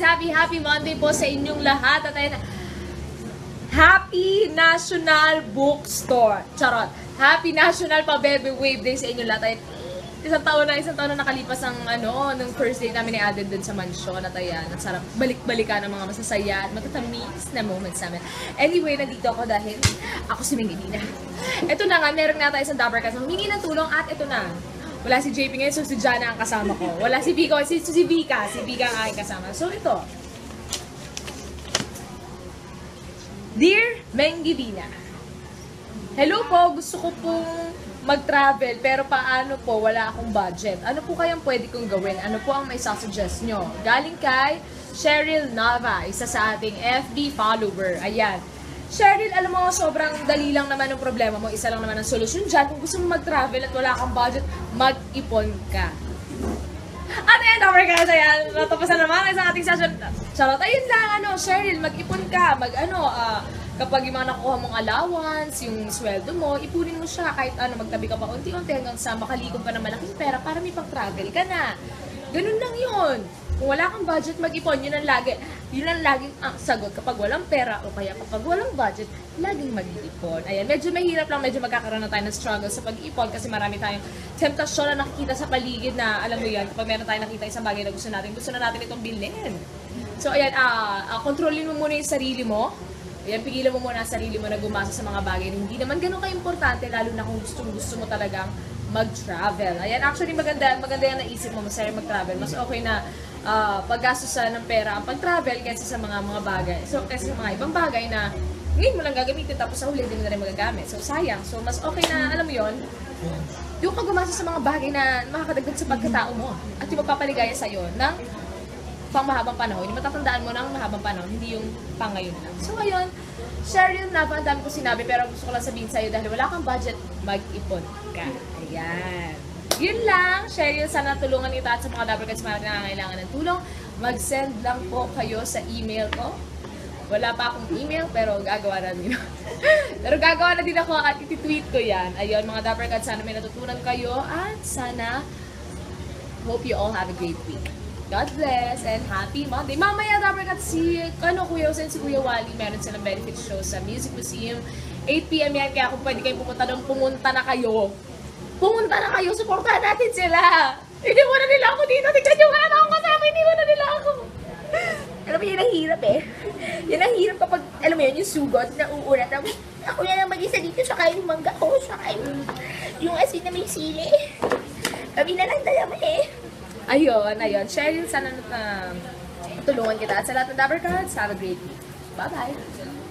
Happy Monday po sa inyong lahat. At ayun, Happy National Bookstore. Charot. Happy National Pa-Baby Wave Day sa inyong lahat. Ayun, isang taon na nakalipas ang nung first day namin ni Aden dun sa mansyon. At ayan, ang sarap balik-balikan ng mga masasaya at matatamis na moments namin. Anyway, nandito ako dahil ako si Mingilina. Ito na nga, meron nga tayo isang Dapper Cats. Humingi ng tulong at ito na. Wala si JP ngayon, so si Jana ang kasama ko. Wala si Vico, si Vika. Si Vika ang aking kasama. So ito. Dear Mengilina, hello po, gusto ko pong mag-travel pero paano po, wala akong budget. Ano po kayang pwede kong gawin? Ano po ang may sasuggest nyo? Galing kay Cheryl Nava, isa sa ating FB follower. Ayan. Cheryl, alam mo, sobrang dali lang naman ang problema mo. Isa lang naman ang solusyon dyan. Kung gusto mo mag-travel at wala kang budget, mag-ipon ka. At ayan, Dapper Cats, ayan, natapasan naman ang ating session. Charot, ayun lang, Cheryl, mag-ipon ka. Kapag yung mga nakuha mong allowance, yung sweldo mo, ipunin mo siya kahit magtabi ka pa unti-unti hanggang sa makalikom ka ng malaking pera para may pag-travel ka na. Ganun lang yun. Kung wala kang budget, mag-ipon. Yun ang laging sagot kapag walang pera o kaya kapag walang budget, laging mag-ipon. Ayan, medyo mahirap lang, medyo magkakaroon na tayo ng struggle sa pag-ipon kasi marami tayong temptasyon na nakikita sa paligid na, alam mo yan, kapag meron tayong nakita isang bagay na gusto na natin itong bilhin. So, ayan, kontrolin mo muna yung sarili mo. Ayan, pigilan mo muna ang sarili mo na gumasa sa mga bagay na hindi naman ganun ka-importante, lalo na kung gusto mo talagang mag-travel. Ayan, actually, maganda yung naisip mo, masaya mag-travel. Mas okay na paggastusan ng pera ang pag-travel kaysa sa mga bagay. So, kaysa sa mga ibang bagay na ngayon mo lang gagamitin tapos sa huli din mo na rin magagamit. So, sayang. So, mas okay na, alam mo yun, yung ka gumasa sa mga bagay na makakadagdag sa pagkatao mo at yung magpapaligaya sa'yo ng pang mahabang panahon. Yung matatandaan mo ng mahabang panahon, hindi yung pang ngayon lang. So, ayun, Cheryl Nava, ang dami ko sinabi, pero gusto ko lang sabihin sa'yo, dahil wala kang budget, mag-ipon ka. Ayan. Yun lang, Cheryl, sana tulungan kita at sa mga Dapper Cats na nangangailangan ng tulong. Mag-send lang po kayo sa email ko. Wala pa akong email, pero gagawa na din. Pero gagawa na din ako at iti-tweet ko yan. Ayun, mga Dapper Cats, sana may natutunan kayo at sana hope you all have a great week. God bless and happy Monday. Mamaya, Dapper Cats, Kuya Jose and si Kuya Wally, meron silang benefit show sa Music Museum. 8 PM yan, kaya kung pwede kayong pumunta doon, pumunta na kayo. Pumunta na kayo, supportahan natin sila. Hindi mo na nila ako dito. Tignan nyo nga akong kasama, hindi mo na nila ako. Alam mo, yun ang hirap eh. Yun ang hirap kapag, alam mo yun, yung sugot na uulat. Ako yan ang mag-isa dito, saka yung mangga ko, saka yung asin na may sili. Kami na lang dalawa eh. Ayun. Cheryl, sana tulungan kita. At sa lahat ng Dapper Cats, have a great week. Bye-bye!